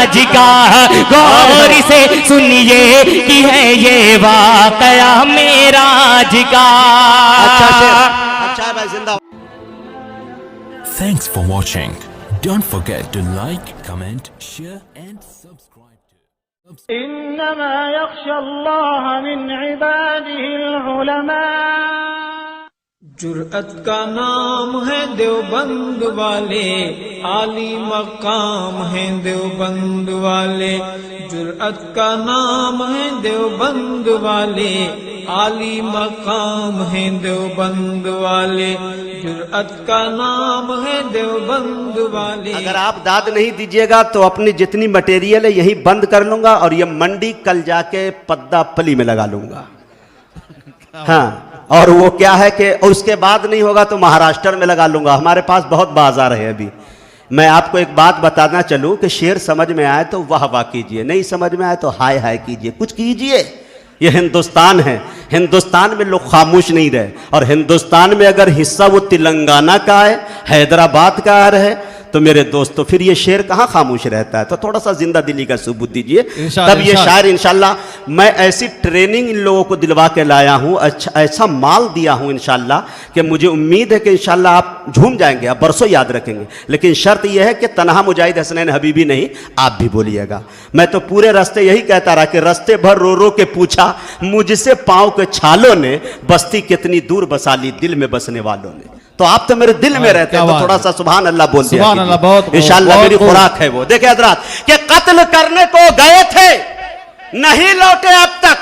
मेराज का। गौर से सुनिए कि है ये वाकया मेराज का। अच्छा भाई जिंदा। Thanks for watching. Don't forget to like, comment, share and subscribe to इन्नमा यख्शल्लाह मिन इबादिहिल उलमा। जुर्अत का नाम है देवबंद वाले, आली मकाम है देवबंद वाले। जुर्अत का नाम है देवबंद वाले, आली मकाम है देवबंद वाले। जुर्अत का नाम है देवबंद वाले। अगर आप दाद नहीं दीजिएगा तो अपनी जितनी मटेरियल है यही बंद कर लूंगा और ये मंडी कल जाके पद्दा पली में लगा लूंगा। हाँ, और वो क्या है कि उसके बाद नहीं होगा तो महाराष्ट्र में लगा लूंगा। हमारे पास बहुत बाजार है अभी। मैं आपको एक बात बताना चलूं कि शेर समझ में आए तो वाह वाह कीजिए, नहीं समझ में आए तो हाय हाय कीजिए, कुछ कीजिए। ये हिंदुस्तान है, हिंदुस्तान में लोग खामोश नहीं रहे। और हिंदुस्तान में अगर हिस्सा वो तेलंगाना का है, हैदराबाद का है, तो मेरे दोस्तों फिर ये शेर कहाँ खामोश रहता है। तो थोड़ा सा जिंदा दिली का सबूत दीजिए, तब ये शायर इंशाल्लाह। मैं ऐसी ट्रेनिंग इन लोगों को दिलवा के लाया हूँ, अच्छा ऐसा माल दिया हूँ इंशाल्लाह कि मुझे उम्मीद है कि इंशाल्लाह आप झूम जाएंगे, आप बरसों याद रखेंगे। लेकिन शर्त यह है कि तनहा मुजाहिद हसनैन हबीबी नहीं, आप भी बोलिएगा। मैं तो पूरे रास्ते यही कहता रहा कि रास्ते भर रो रो के पूछा मुझसे पाँव के छालों ने, बस्ती कितनी दूर बसा ली दिल में बसने वालों ने। तो आप तो मेरे दिल में रहते हैं, तो थोड़ा सा सुभान अल्लाह बोल दिया इंशाल्लाह। मेरी खुराक है वो। देखिए हजरात कि कत्ल करने को गए थे नहीं लौटे अब तक,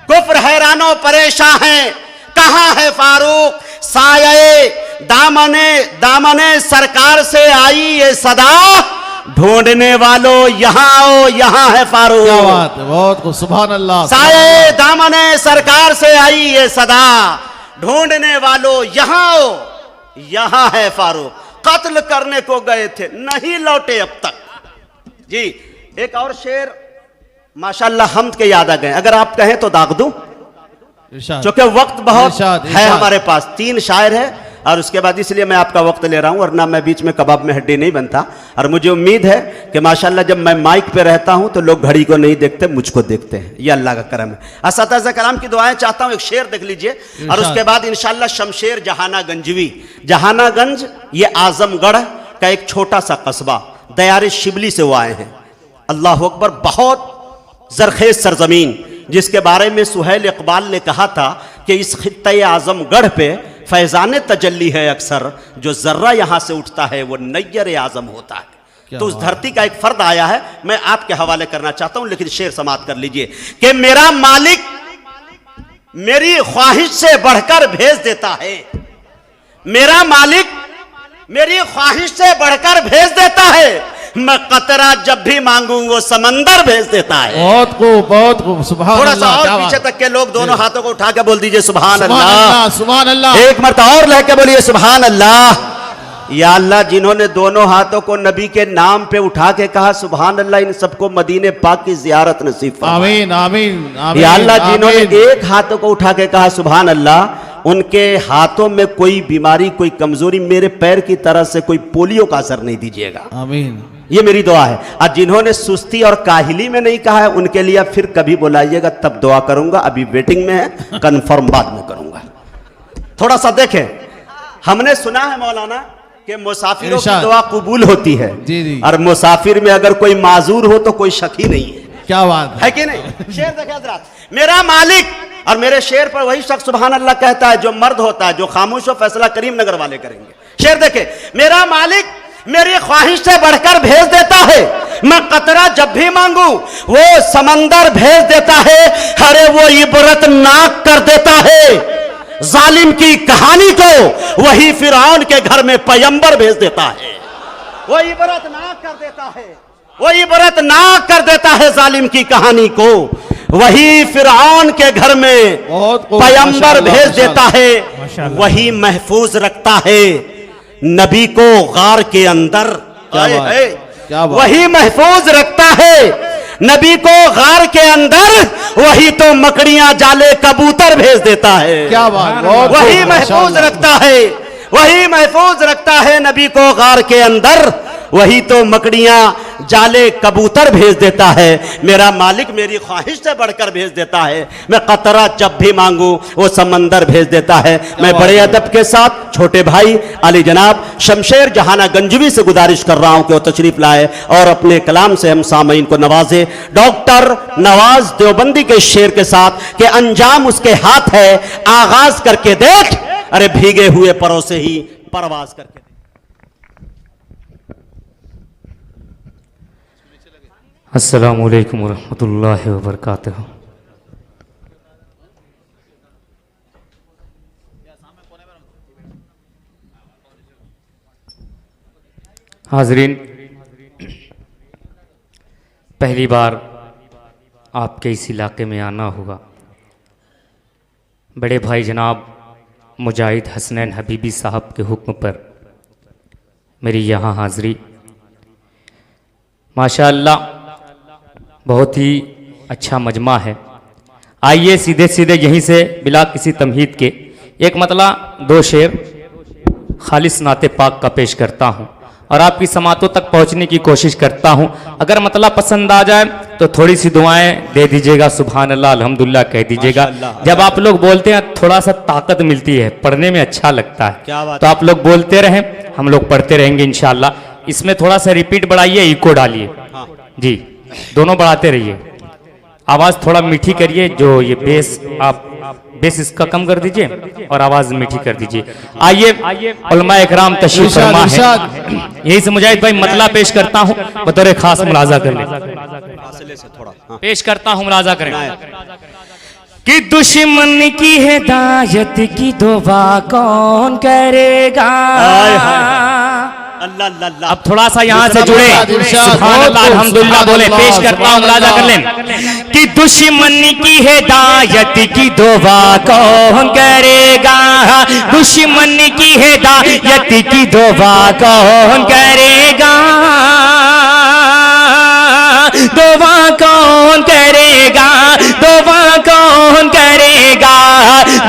कुफ्र हैरानों परेशान हैं, कहां है फारूक। साये दामने सरकार से आई ये सदा, ढूंढने वालों यहां आओ, यहां है फारूक। क्या बात है, बहुत सुभान अल्लाह। साये दामने सरकार से आई ये सदा, ढूंढने वालों यहां आओ, यहां है फारूक। कत्ल करने को गए थे नहीं लौटे अब तक। जी एक और शेर माशाल्लाह हमद के याद आ गए, अगर आप कहें तो दाग दूं, क्योंकि वक्त बहुत है हमारे पास। 3 शायर है और उसके बाद इसलिए मैं आपका वक्त ले रहा हूं, वरना मैं बीच में कबाब में हड्डी नहीं बनता। और मुझे उम्मीद है कि माशाल्लाह जब मैं माइक पे रहता हूं तो लोग घड़ी को नहीं देखते, मुझको देखते हैं। ये अल्लाह का करम है। असतज़ कराम की दुआएं चाहता हूं। एक शेर देख लीजिए और उसके बाद इंशाल्लाह शमशेर जहानागंजवी। जहानागंज ये आजमगढ़ का एक छोटा सा कस्बा, दयारे शिबली से वो आए हैं। अल्लाह अकबर, बहुत जरखेज सरजमीन, जिसके बारे में सुहेल इकबाल ने कहा था कि इस खित्ते आजमगढ़ पे फैजान तजल्ली है अक्सर, जो जर्रा यहां से उठता है वो नैयर आजम होता है। तो उस धरती का एक फर्द आया है, मैं आपके हवाले करना चाहता हूं, लेकिन शेर समाप्त कर लीजिए कि मेरा मालिक मेरी ख्वाहिश से बढ़कर भेज देता है। मेरा मालिक मेरी ख्वाहिश से बढ़कर भेज देता है, मैं कतरा जब भी मांगू वो समंदर भेज देता है। बहुत खूब सुभान अल्लाह। थोड़ा सा और पीछे तक के लोग दोनों हाथों को उठा के बोल दीजिए सुभान अल्लाह, सुभान अल्लाह। एक मरतबा और लेके बोलिए सुभान अल्लाह। या अल्लाह, जिन्होंने दोनों हाथों को नबी के नाम पे उठा के कहा सुभान अल्लाह, इन सबको मदीने पाक की जियारत नसीब फरमा। आमीन आमीन आमीन। या अल्लाह, जिन्होंने एक हाथों को उठा के कहा सुभान अल्लाह, उनके हाथों में कोई बीमारी, कोई कमजोरी, मेरे पैर की तरह से कोई पोलियो का असर नहीं दीजिएगा। आमीन, ये मेरी दुआ है। और जिन्होंने सुस्ती और काहिली में नहीं कहा है उनके लिए फिर कभी बुलाइएगा, तब दुआ करूंगा। अभी वेटिंग में है, कंफर्म बाद में करूंगा। थोड़ा सा देखें, हमने सुना है मौलाना कि मुसाफिरों की दुआ कबूल होती है। जी जी। और मुसाफिर में अगर कोई माजूर हो तो कोई शक ही नहीं है। क्या बात है कि नहीं। शेर देखे हजरात, मेरा मालिक, और मेरे शेर पर वही शख्स सुभान अल्लाह कहता है जो मर्द होता है, जो खामोश हो फैसला करीम नगर वाले करेंगे। शेर देखे, मेरा मालिक मेरी ख्वाहिश से बढ़कर भेज देता है, मैं कतरा जब भी मांगू वो समंदर भेज देता है। अरे वो इबरतनाक कर देता है जालिम की कहानी को, वही फिरौन के घर में पैगंबर भेज देता है। वो इबरतनाक कर देता है, वो इबरतनाक कर देता है जालिम की कहानी को, वही फिरौन के घर में पैगंबर भेज देता है। वही महफूज रखता है नबी को गार के अंदर, वही महफूज रखता है नबी को गार के अंदर, वही तो मकड़ियां जाले कबूतर भेज देता है। क्या बात, वही महफूज रखता है, वही महफूज रखता है नबी को गार के अंदर, वही तो मकड़ियां जाले कबूतर भेज देता है, मेरा मालिक मेरी ख्वाहिश से बढ़कर भेज देता है। मैं कतरा जब भी मांगू वो समंदर भेज देता है। मैं बड़े अदब के साथ छोटे भाई अली जनाब शमशेर जहाना गंजवी से गुजारिश कर रहा हूं कि वो तशरीफ लाए और अपने कलाम से हम सामईन को नवाजे। डॉक्टर नवाज देवबंदी के शेर के साथ कि अंजाम उसके हाथ है, आगाज करके देख, अरे भीगे हुए परों से ही परवाज करके। अस्सलामु अलैकुम वरहमतुल्लाहि वबरकातुहू। हाजरीन, पहली बार आपके इस इलाके में आना हुआ। बड़े भाई जनाब मुजाहिद हसनैन हबीबी साहब के हुक्म पर मेरी यहाँ हाज़री। माशाअल्लाह बहुत ही अच्छा मजमा है। आइए सीधे सीधे यहीं से बिला किसी तमहीद के एक मतला दो शेर खालिस नाते पाक का पेश करता हूँ और आपकी समातों तक पहुँचने की कोशिश करता हूँ। अगर मतला पसंद आ जाए तो थोड़ी सी दुआएं दे दीजिएगा, सुभान अल्लाह अल्हम्दुलिल्लाह कह दीजिएगा। जब आप लोग बोलते हैं थोड़ा सा ताकत मिलती है, पढ़ने में अच्छा लगता है। क्या बात तो आप लोग बोलते रहें, हम लोग पढ़ते रहेंगे इंशाअल्लाह। इसमें थोड़ा सा रिपीट बढ़ाइए, इको डालिए जी, दोनों बढ़ाते रहिए। आवाज़ थोड़ा मीठी करिए, जो ये बेस आप बेस इसका कम कर दीजिए और आवाज़ मीठी कर दीजिए। आइए उलमाए इकराम तशरीफ फरमा है। यही से मुजाहिद भाई मतला पेश करता हूँ, बतौर खास मुलाजा कर लें। पेश करता हूँ, मुलाजा करें कि दुश्मन की हिदायत की दुआ कौन करेगा। अल्लाह अब थोड़ा सा यहाँ से जुड़े, सुभान अल्लाह अल्हम्दुलिल्लाह बोले। पेश करता हूँ, मुलाजा कर लें कि दुश्मन की हिदायत की दुआ कौन करेगा, दुश्मन की हिदायत की दुआ कौन करेगा, दुआ कौन करेगा, दुआ कौन करेगा,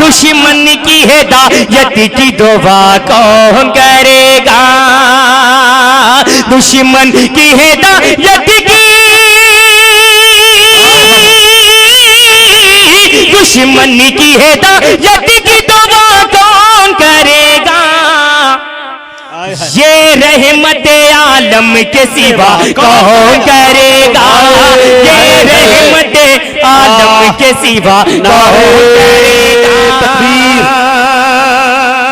दुश्मन की हिदायत की दुआ कौन करेगा, दुश्मन की हिदायत की, दुश्मन की हिदायत की दुआ कौन करेगा। ये रहमत आलम के सिवा कौन करेगा, ये रहमत आलम के सिवा कौन करेगा।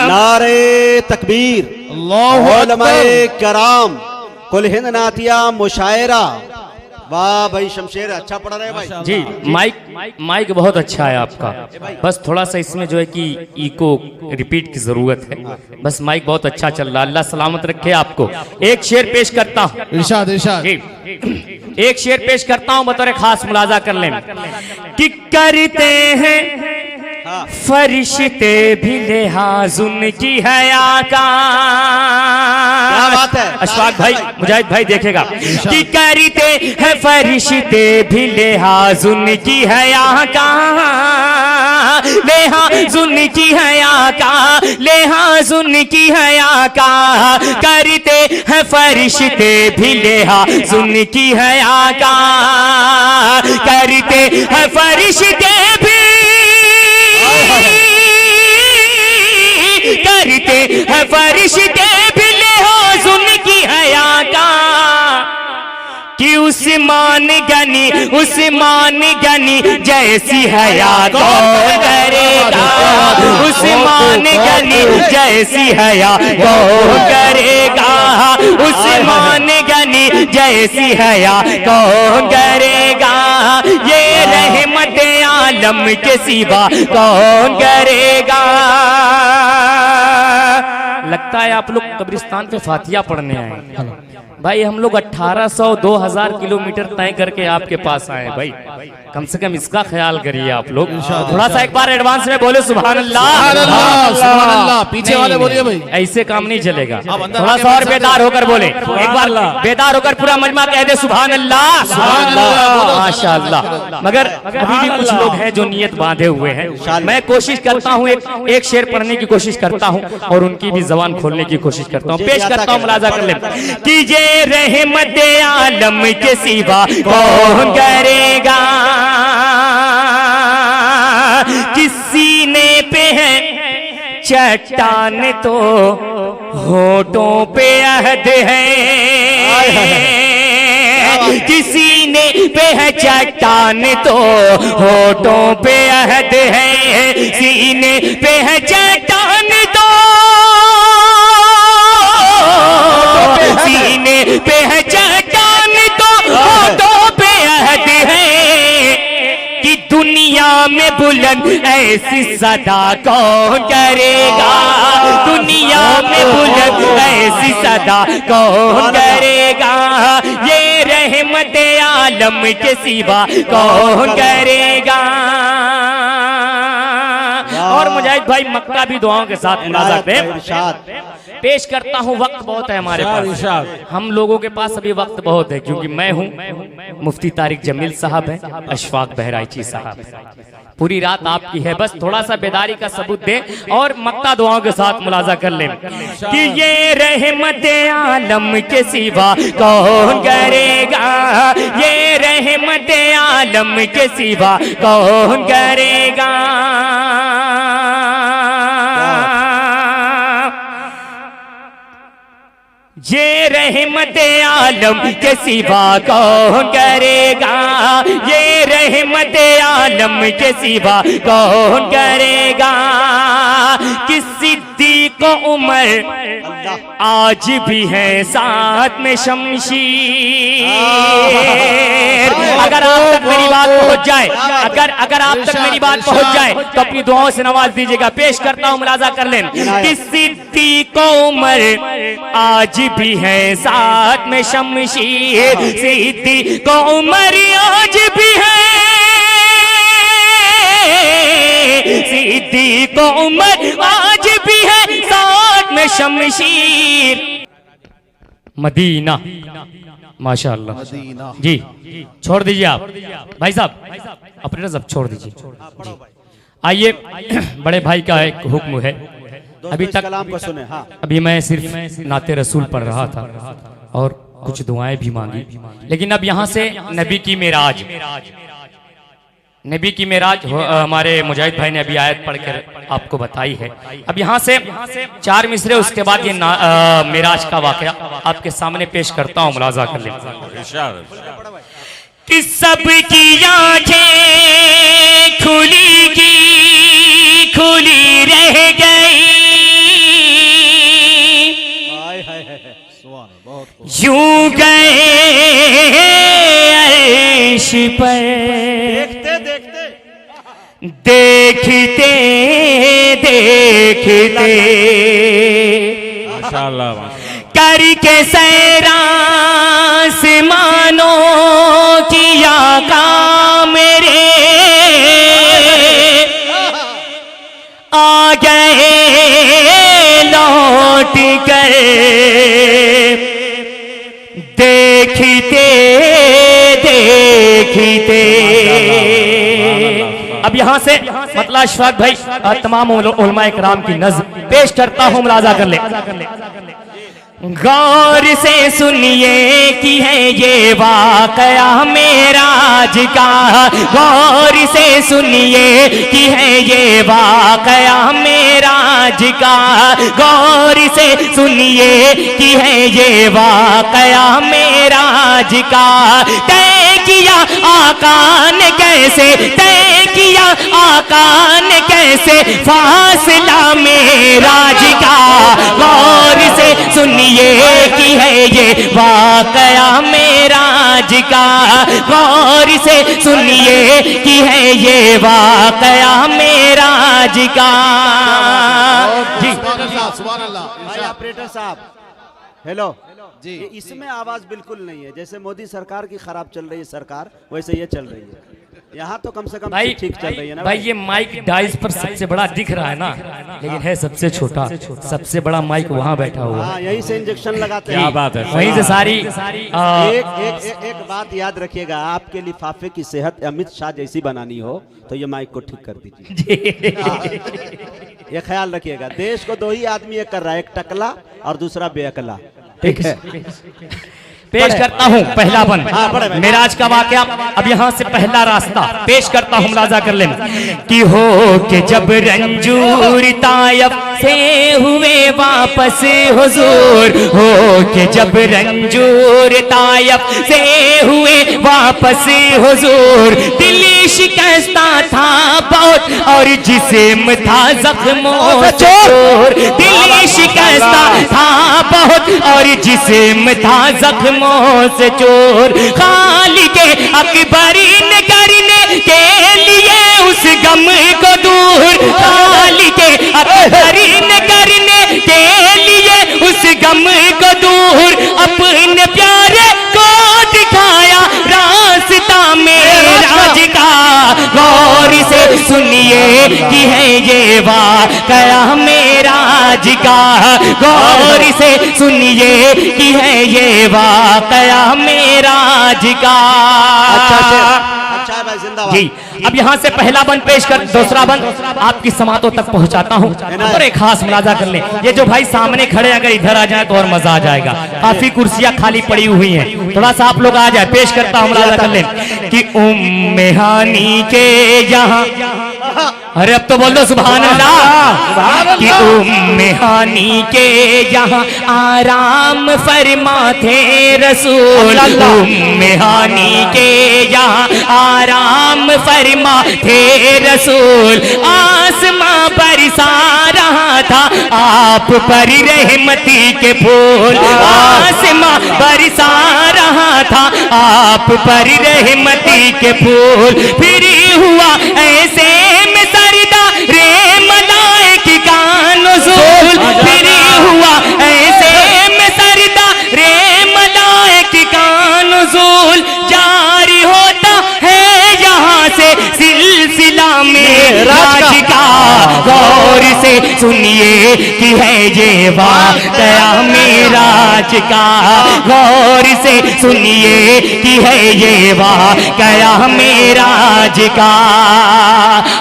नारे तकबीर, उलमाए कराम, कुल हिंद नातिया मुशायरा। वाह भाई शमशेर, अच्छा पढ़ रहे भाई जी। माइक बहुत अच्छा है आपका, बस थोड़ा सा इसमें जो है कि इको रिपीट की जरूरत है। बस माइक बहुत अच्छा चल रहा है, अल्लाह सलामत रखे आपको। एक शेर पेश करता हूँ, इरशाद इरशाद। एक शेर पेश करता हूँ, बतौर खास मुलाजा कर लें कि करते हैं फरिश्ते भी लिहाज उनकी हया का। क्या बात है अशफाक भाई, मुजाहिद भाई देखेगा कि करते हैं फरिश्ते भी लिहाज उनकी हया का, लिहाज उनकी हया का, लिहाज उनकी हया का, करते हैं फरिश्ते भी लिहाज उनकी हया का, करते हैं फरिश्ते भी, करते हैं फरिश्ते भी लिहाज उनकी हया का, कि उस्मान गनी जैसी हया कौन करेगा, उस्मान गनी जैसी हया कौन करेगा, उस्मान गनी जैसी हया कौन करेगा, ये रहमत आलम के सिवा कौन करेगा। लगता है आप लोग कब्रिस्तान पे फातिया पढ़ने आए भाई। हम लोग 1800-2000 किलोमीटर तय करके आपके पास आए भाई, कम से कम इसका ख्याल करिए आप लोग। थोड़ा सा एक बार एडवांस में बोले सुभान अल्लाह, सुभान अल्लाह। पीछे वाले बोलिए भाई, ऐसे काम नहीं चलेगा। थोड़ा सा और बेदार होकर बोले, एक बार बेदार होकर पूरा मजमा कह दे सुभान अल्लाह, माशाअल्लाह। मगर अभी भी कुछ लोग हैं जो नियत बांधे हुए हैं। मैं कोशिश करता हूँ एक शेर पढ़ने की कोशिश करता हूँ और उनकी भी जबान खोलने की कोशिश करता हूँ। पेश करता हूँ, मुलाजा कर ले कि ये ये रहमत आलम के सिवा कौन करेगा। किसी ने पे है चट्टान तो होठों पे अहद है, किसी ने पे है चट्टान तो होठों पे अहद है, सीने पे है चट्टान तो सीने पे है चट्टान तो होठों पे अहद है कि दुनिया में बुलंद ऐसी सदा कौन करेगा। दुनिया में बुलंद ऐसी सदा कौन करेगा। ये रहमत आलम के सिवा कौन करेगा। और मुजाहिद भाई मक्का भी दुआओं के साथ मुनाजात है। पेश करता हूँ, वक्त बहुत है हमारे पास, हम लोगों के पास अभी वक्त बहुत है, क्योंकि मैं हूँ, मुफ्ती तारिक जमील साहब है, अशफाक बहराइची साहब है, पूरी रात आपकी है, बस थोड़ा सा बेदारी का सबूत दें और मक्का दुआओं के साथ मुलाजा कर लें कि ये रहमत आलम के सिवा कौन करेगा। ये रहमत आलम के सिवा कौन करेगा। ये रहमत आलम के सिवा कौन करेगा। ये रहमत आलम के सिवा कौन करेगा। कि सिद्दीक उमर आज भी है साथ में शमशीर। अगर आप तक मेरी बात पहुंच जाए, अगर आप तक मेरी बात पहुंच जाए तो अपनी दुआओं से नवाज दीजिएगा। पेश करता हूं, मुलाजा कर लें कि सिद्दीक उमर आज भी है साथ में शमशीर। सिद्दीक उमर आज भी है, सिद्दीक उमर आज भी है साथ में शमशीर। मदीना माशाअल्लाह जी, छोड़ दीजिए आप भाई साहब, अपने सब छोड़ दीजिए जी। आइए, बड़े भाई का एक हुक्म है, अभी तक कलाम को सुने। हाँ। अभी मैं सिर्फ नाते रसूल पढ़ रहा था और कुछ दुआएं भी मांगी, लेकिन अब यहाँ से नबी की मेराज, नबी की मेराज हमारे मुजाहिद भाई ने अभी आयत पढ़कर आपको बताई है। अब यहाँ से 4 मिसरे, उसके बाद ये मेराज का वाकया आपके सामने पेश करता हूँ, मुलाजा कर लें कि सबकी आंखें खुली की खुली रह गई, यूं गए अर्श पर देखते देखते माशाअल्लाह करके सैरास मानो किया काम मेरे आ गए लौट कर देखते देखते। अब यहाँ से मतलब अशफाक भाई तमाम उलमा इकराम की नज़्म पेश करता हूँ, मुलाजा कर ले। गौर से सुनिए कि है ये वाकया मेराज का, गौर से सुनिए कि है ये वाकया मेराज का, गौर से सुनिए कि है ये वाकया मेराज का। तय किया आका ने कैसे, तय किया आका ने कैसे फासला मेराज का। गौर से सुनिए कि है ये वाकया मेराज का, गौर से सुनिए कि है ये वाकया मेराज का। जी भाई ऑपरेटर साहब, हेलो जी, इसमें आवाज बिल्कुल नहीं है, जैसे मोदी सरकार की खराब चल रही है सरकार, वैसे ये चल रही है। यहाँ तो कम से कम भाई ठीक चल रही है ना भाई। ये माइक डाइस पर सबसे बड़ा दिख रहा है ना, लेकिन है सबसे छोटा, सबसे बड़ा माइक वहाँ बैठा हुआ है। हाँ, यही से इंजेक्शन लगाते क्या हैं। बात है, वहीं से सारी एक बात याद रखिएगा, आपके लिफाफे की सेहत अमित शाह जैसी बनानी हो तो ये माइक को ठीक कर दीजिए। ये ख्याल रखिएगा, देश को 2 ही आदमी कर रहा है, एक टकला और दूसरा बेअकला। ठीक है। पेश करता हूँ पहला बन हाँ, पढ़े भाई। मेराज का वाकया। अब यहाँ से पहला रास्ता पेश करता हूँ, मुलाजा कर लेना कि हो के जब रंजूर तायब से हुए वापस हुजूर, हो के जब रंजूर तायब से हुए वापस हुजूर, दिल शिकस्ता था बहुत और जिस्म था जख्मों से चूर, दिल शिकस्ता था बहुत और जिस्म था जख्मों से चोर, खालिक अकबरी ने करने के लिए उस गम को दूर, खालिक अकबरी ने करने के लिए उस गम को दूर, अपने प्यारे को दिखाया रास्ता मेराज का, गौर से सुनिए कि है ये वाकया मेराज का, गौर से सुनिए कि है ये वाकया मेराज का। अच्छा है भाई, जिंदाबाद। जी, अब यहाँ से पहला बंद पेश कर, दूसरा बंद आपकी समातों तक पहुँचाता हूँ और एक खास मुलाजा कर ले। ये जो भाई सामने खड़े अगर इधर आ जाए तो और मजा आ जाएगा, काफी कुर्सियां खाली पड़ी हुई हैं, थोड़ा सा आप लोग आ जाए। पेश करता हूँ, मुलाजा कर ले कि उम्मे हानी के यहाँ, अरे अब तो बोल दो सुभान अल्लाह, कि उम्मे हानी के यहाँ आराम फरमाते रसूल, उम्मे हानी के यहाँ आराम फरमाते रसूल, आसमां बरसा रहा था आप पर रहमती के फूल, आसमां बरसा रहा था आप पर रहमती के फूल, फिर हुआ ऐसे में सरदा रे मलाइक का नुज़ूल, फिर हुआ ऐसे में सरदा रे मलाइक का नुज़ूल, जारी होता है यहाँ से सिलसिला मेराज का, गौर से सुनिए कि है ये वाकया मेराज का, गौर से सुनिए कि है ये वाकया मेराज का।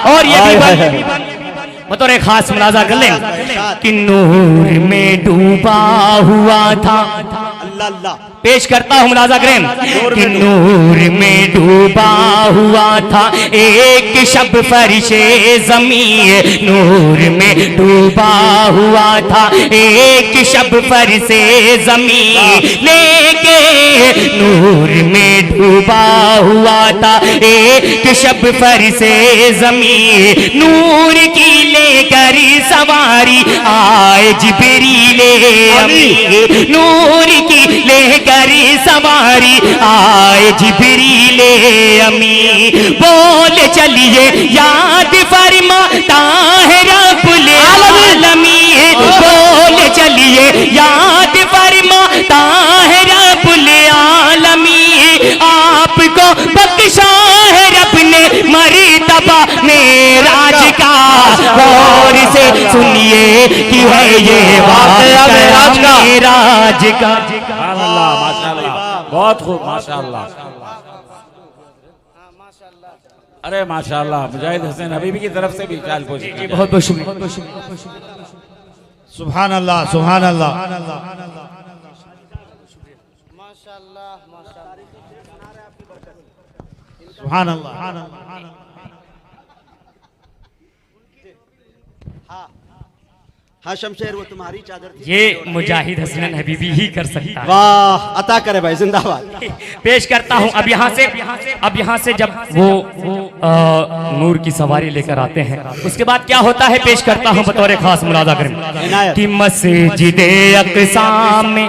और ये भी बतौर एक खास मुलाजा कर लें कि नूर में डूबा हुआ था, अल्लाह अल्लाह। पेश करता हूँ, मुलाजा करें कि नूर में डूबा हुआ था एक शब फरिशे ज़मीन, नूर में डूबा हुआ था एक शब फरिशे ज़मीन, लेके नूर में डूबा हुआ था एक शब फरिशे ज़मीन, नूर की लेकर सवारी आए जिब्रील अमीन, नूर की लेकर सवारी आए जिब्रील अमीन, बोले चलिए याद फरमाता है रब्बुल आलमीन, बोले चलिए याद फरमाता है रब्बुल आलमीन, आपको बख्शा है रब ने मर्तबा मेराज का, गौर से सुनिए कि है ये वाकया मेराज का। माशाल्लाह, बहुत खूब, माशाल्लाह। अरे माशाल्लाह, मुजाहिद हसन हबीबी की तरफ से भी चाल पोशी। बहुत बहुत शुक्रिया। सुभान अल्लाह, सुभान अल्लाह। सुभान अल्लाह। हाँ शमशेर, वो तुम्हारी चादर थी। ये मुजाहिद हसन हबीबी ही कर सकता है। वाह, अता करे भाई, जिंदाबाद। पेश करता हूँ अब यहाँ से जब वो नूर की सवारी लेकर आते हैं, उसके बाद क्या होता है पेश करता हूँ बतौर खास मुलाजा करें कि मस्जिद अक़सा में,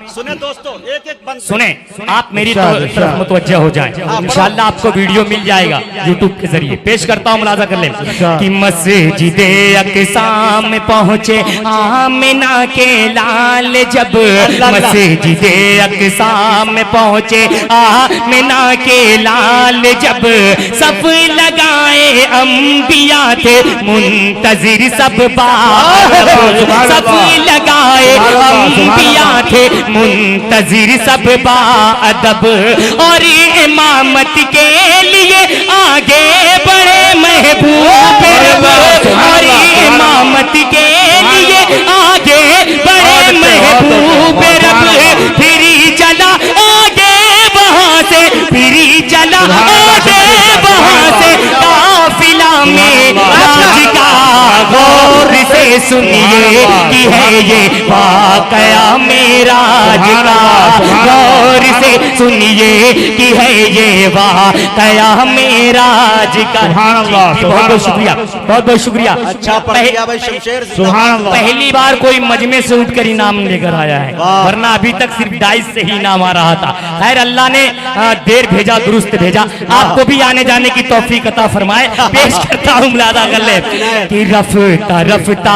सुने दोस्तों, एक एक बंद सुने आप मेरी तरफ मुतवज्जह हो जाएं, इंशाअल्लाह आपको वीडियो मिल जाएगा यूट्यूब के जरिए। पेश करता हूँ, मुलाजा कर लें कि मस्जिद अक़सा में पहुँचे आमिना के लाल, जब मस्जिद अक़सा में पहुँचे आमिना के लाल, जब सब लगाए अंबिया थे मुंतजिर सब सब लगाए अंबिया थे मुंतजिर सब बाअदब, और इमामत के लिए आगे बढ़े महबूब रब, और इमामत के लिए आगे बढ़े महबूब सुनिए कि है ये वाकया मेराज का। गौर से सुनिए कि है ये वाकया मेराज का। बहुत बहुत शुक्रिया, बहुत बहुत शुक्रिया। अच्छा पढ़ दिया भाई शमशेर। सुभान अल्लाह। पहली बार कोई मजमे से उठकर इनाम लेकर आया है, वरना अभी तक सिर्फ डाइस से ही इनाम आ रहा था। खैर अल्लाह ने देर भेजा दुरुस्त भेजा, आपको भी आने जाने की तौफीक अता फरमाए। पेश करता हूँ मुलाजा कर ले कि रफ्ता रफ्ता,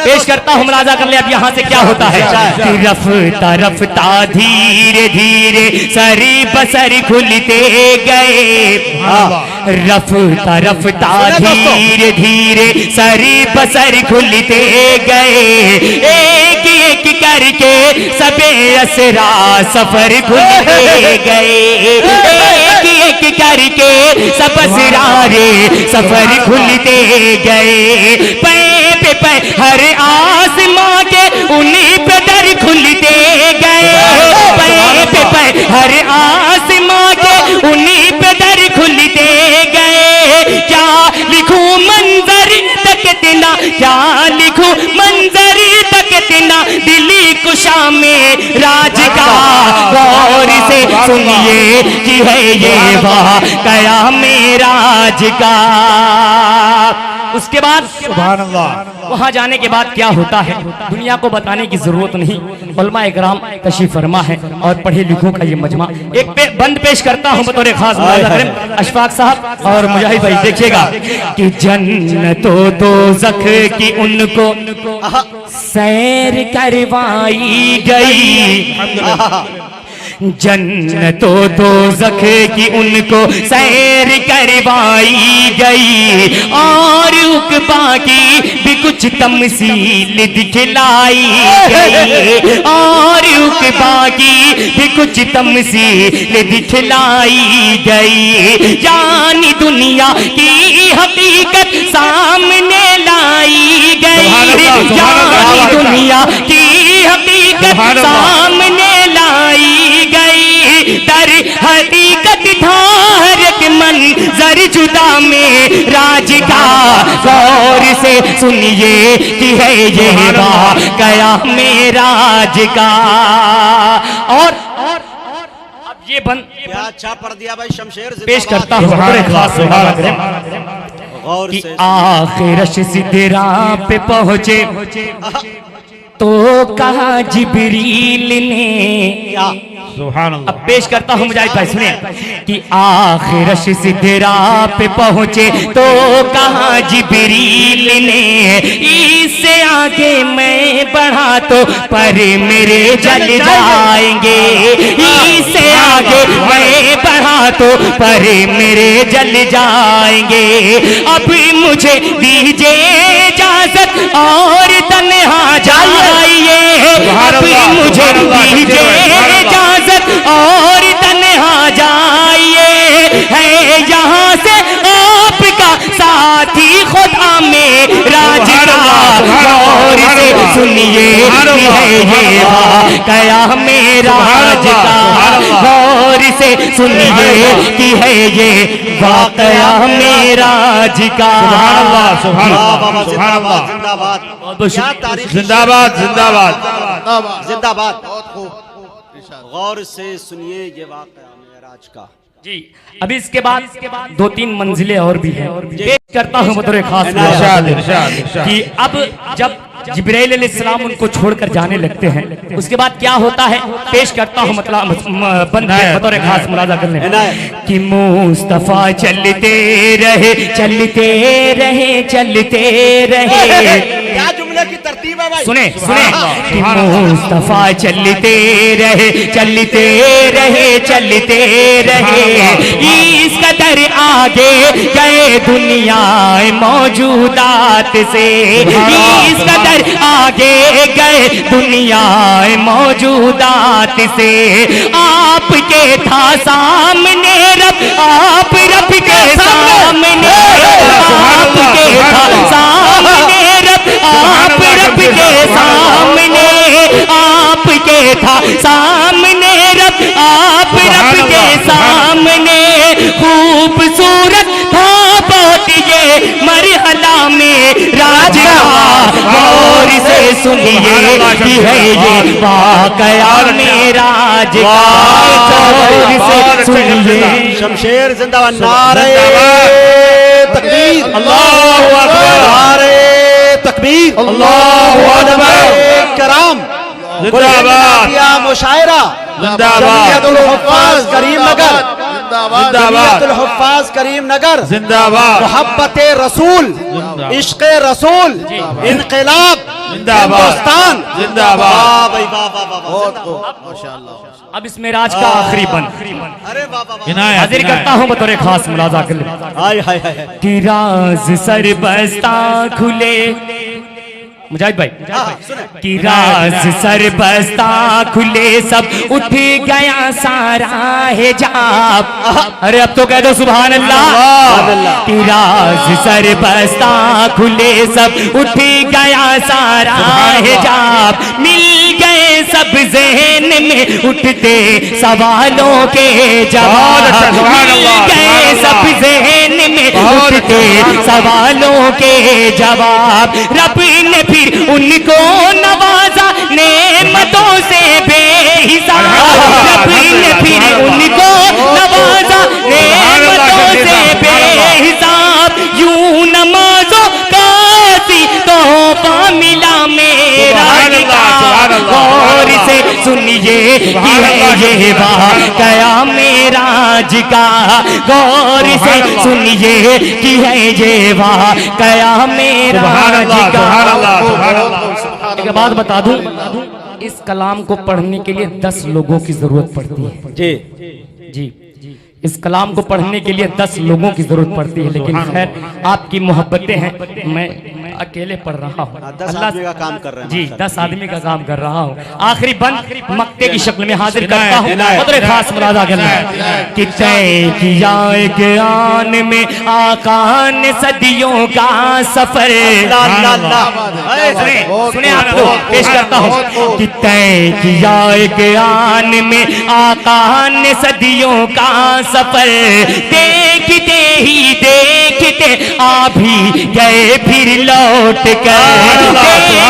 पेश करता हूँ मुलाजा कर ले अब यहाँ से क्या होता है कि रफ्ता रफ्ता धीरे धीरे सरी बसर खुलते गए। रफ्ता रफ्ता धीरे धीरे सरी बसर खुलते गए। एक एक करके सबे असरा सफर खुलते गए। एक एक करके सब असरारे सफर खुलते गए। पै पे पै हर आसमां के उन्हीं पे दर खुलते गए। पै पे पै हर आसमां के उन्हीं पे दर खुलते गए। क्या लिखूं मंजर तक तिना, क्या लिखूं मंजर तक तिना दिली कुशा में राज का। गौर से सुनिए कि है ये वाकया मेराज का। उसके बाद सुभान अल्लाह। वहां जाने के बाद क्या होता है दुनिया को बताने की जरूरत नहीं। उलमा इकराम तशरीफ फरमा है और पढ़े लिखों का ये मजमा। एक बंद पेश करता हूं बतौर खास अशफाक साहब और मुजाहिद भाई, देखिएगा कि जन्नतो दोज़ख की उनको सैर करवाई गई। जन्नतो दोज़ख की उनको सैर करवाई गई और उक़बा की भी कुछ तमसील दिखलाई गई। और उक़बा की भी कुछ तमसील दिखलाई गई। यानी दुनिया की हकीकत सामने लाई गई। यानी दुनिया की हकीकत सामने लाई गई। दर हकीकत था हर एक मंजर जुदा में राज का। गौर से सुनिए कि है ये वाकया मेराज का। और अब ये बंद क्या अच्छा पढ़ दिया भाई शमशेर। पेश करता हूँ खास गौर कि से आखिरश सिदरा पे पहुंचे तो कहा जिब्रील ने। सुभान अब अल्लाह। पेश करता हूँ मुजाहिद भाई सुनिए कि आखिरश सिदरा पे पहुंचे तो कहा जिब्रील ने। इससे आगे मैं बढ़ा तो पर मेरे जल जाएंगे। इससे आगे मैं बढ़ा तो पर मेरे जल जाएंगे। अब मुझे दीजिए इजाजत और तन्हा जाइए। अब मुझे दीजिए इजाजत और तन्हा जाइए। है यहाँ से आपका साथी खुदा में राज का। गौर से सुनिए कि है ये वाकया मेराज का। गौर से सुनिए कि है ये वाकया मेराज का। सुभान अल्लाह। सुभान वाह अल्लाह। बाबा, सुभान अल्लाह। जिंदाबाद जिंदाबाद। क्या तारीख जिंदाबाद जिंदाबाद। जिंदाबाद। गौर से सुनिए ये वाकया मेराज का। जी अभी इसके बाद दो तीन मंजिलें और भी हैं। पेश करता हूँ बतौर खास इरशाद इरशाद इरशाद। कि अब जब जिब्राइल अलैहिस्सलाम उनको छोड़कर जाने लगते हैं उसके बाद क्या होता है पेश करता हूँ मतलब बंद बतौर खास मुलाजा करने कि मुस्तफा चलते रहे चलते रहे चलते रहे। क्या जुमले की तरतीब है भाई। सुने सुने कि मुस्तफा चलते रहे चलते रहे चलते रहे। इस कदर आगे गए दुनिया मौजूदात से। इस कदर आगे गए दुनिया मौजूदात से। आपके था सामने रब, आप रब के सामने। आपके था सामने रब, आप रब के सामने। आपके था सामने रब, आप रब के सामने। खूबसूरत था बहुत ये मरहला में राज का। गौर से सुनिए कि है ये वाकया मेराज का, गौर से सुनिए। शमशेर जिंदाबाद, नारे तकबीर, अल्लाहु अकबर, नारे तकबीर, अल्लाहु अकबर, कराम, जिंदाबाद, मुशायरा, जमीयतुल हुफ्फाज करीमनगर, जमीयतुल हुफ्फाज करीमनगर, जिंदाबाद, मोहब्बते रसूल, इश्क़े रसूल, इनक़िलाब हिंदुस्तान, जिंदाबाद। वाह भाई वाह वाह वाह वाह। अब इस मेराज का आखिरी बंद अरे वाह वाह वाह। इनायत, हाजिर इनायत। करता हूँ बतौर खास मुलाजा के लिए हाय हाय हाय हाय। कि राज सरबस्ता खुले, मुजाहिद भाई, कि राज सरबस्ता खुले, सब उठ गया सारा हिजाब। अरे अब तो कह दो सुभान अल्लाह। कि राज सरबस्ता खुले, सब उठ गया सारा हिजाब। मिल गए सब ज़हन में उठते सवालों के जवाब। मिल गए सब ज़हन में उठते सवालों के जवाब। रब ने फिर उनको नवाजा नेमतों से बेहिसाब। रब ने फिर उनको नवाजा नेमतों से बेहिसाब। यूं नमाजों का तोहफा मिला मेरा, गौर से सुनिए कि है ये वाकया मेराज का, गौर से सुनिए कि है ये वाकया मेराज का। एक बात बता दूं, इस कलाम को पढ़ने के लिए 10 लोगों की जरूरत पड़ती है जी। इस कलाम को पढ़ने के लिए 10 लोगों की जरूरत पड़ती है, लेकिन खैर आपकी मोहब्बतें हैं, मैं अकेले पढ़ रहा हूँ। 10 आदमी का काम कर रहे हैं जी, माशाअल्लाह। 10 आदमी का काम कर रहा हूँ। आखिरी बंद मक्ते की शक्ल में हाजिर करता हूँ बतौर खास मुलाजा के लिए कि तय किया एक आन में आका ने सदियों का सफर। सुने आपको पेश करता हूँ कि तय किया एक आन में आका ने सदियों का सफर। देखते ही देखते आ भी गए फिर लौट कर।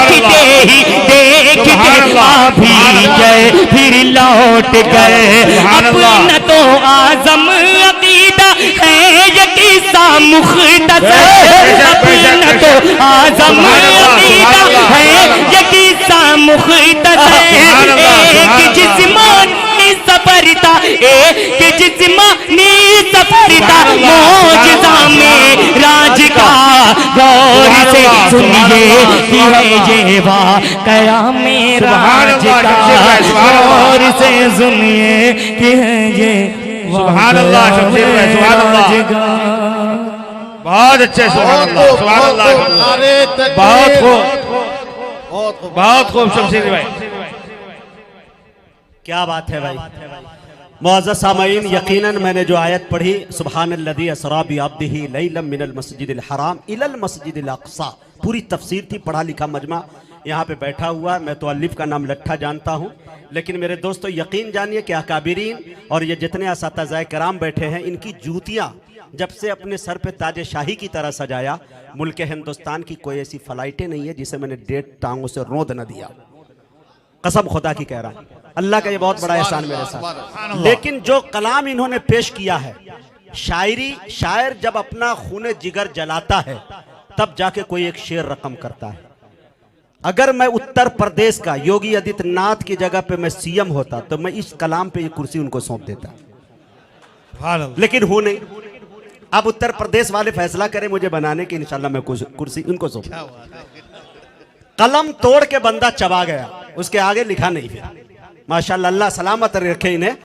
देखते ही देखते आ भी गए फिर लौट कर। अपना तो आजम अकीदा है ये किस्सा मुख्तसर। अपना तो आजम अकीदा है ये किस्सा मुख्तसर। एक जिस्मानी सफर था, एक जिस्मानी सफर था, मौजज़ा में राज का। गौर से सुनिए कि है ये वाकया मेराज का। गौर से सुनिए कि है ये सुभान अल्लाह, शमशेर भाई, सुभान अल्लाह। बहुत अच्छे, सुभान अल्लाह, सुभान अल्लाह, बहुत खूब, बहुत खूब शमशेर भाई। क्या बात है भाई। मुअज़्ज़ज़ सामईन, यकीनन मैंने जो आयत पढ़ी, सुब्हानल्लज़ी असरा बिअब्दिही लैलन मिनल मस्जिदिल हराम इलल मस्जिदिल अक़सा, पूरी तफसीर थी, पढ़ा लिखा मजमा यहाँ पे बैठा हुआ। मैं तो अलिफ का नाम लट्ठा जानता हूँ, लेकिन मेरे दोस्तों यकीन जानिए कि अकाबिरीन और ये जितने असातिज़ाए कराम बैठे हैं, इनकी जूतियाँ जब से अपने सर पे ताज शाही की तरह सजाया, मुल्क हिंदुस्तान की कोई ऐसी फ्लाइटें नहीं है जिसे मैंने 1.5 टांगों से रोंद न दिया। कसम खुदा की कह रहा हूं, अल्लाह का ये बहुत बड़ा एहसान मेरे साथ। लेकिन जो कलाम इन्होंने पेश किया है, शायरी, शायर जब अपना खूने जिगर जलाता है तब जाके कोई एक शेर रकम करता है। अगर मैं उत्तर प्रदेश का योगी आदित्यनाथ की जगह पे मैं सीएम होता तो मैं इस कलाम पे ये कुर्सी उनको सौंप देता, लेकिन हूं नहीं। अब उत्तर प्रदेश वाले फैसला करें मुझे बनाने की, इंशाल्लाह मैं कुर्सी उनको सौंप। कलम तोड़ के बंदा चबा गया, उसके आगे लिखा नहीं फिर। माशाअल्लाह, अल्लाह सलामत रखे इन्हें।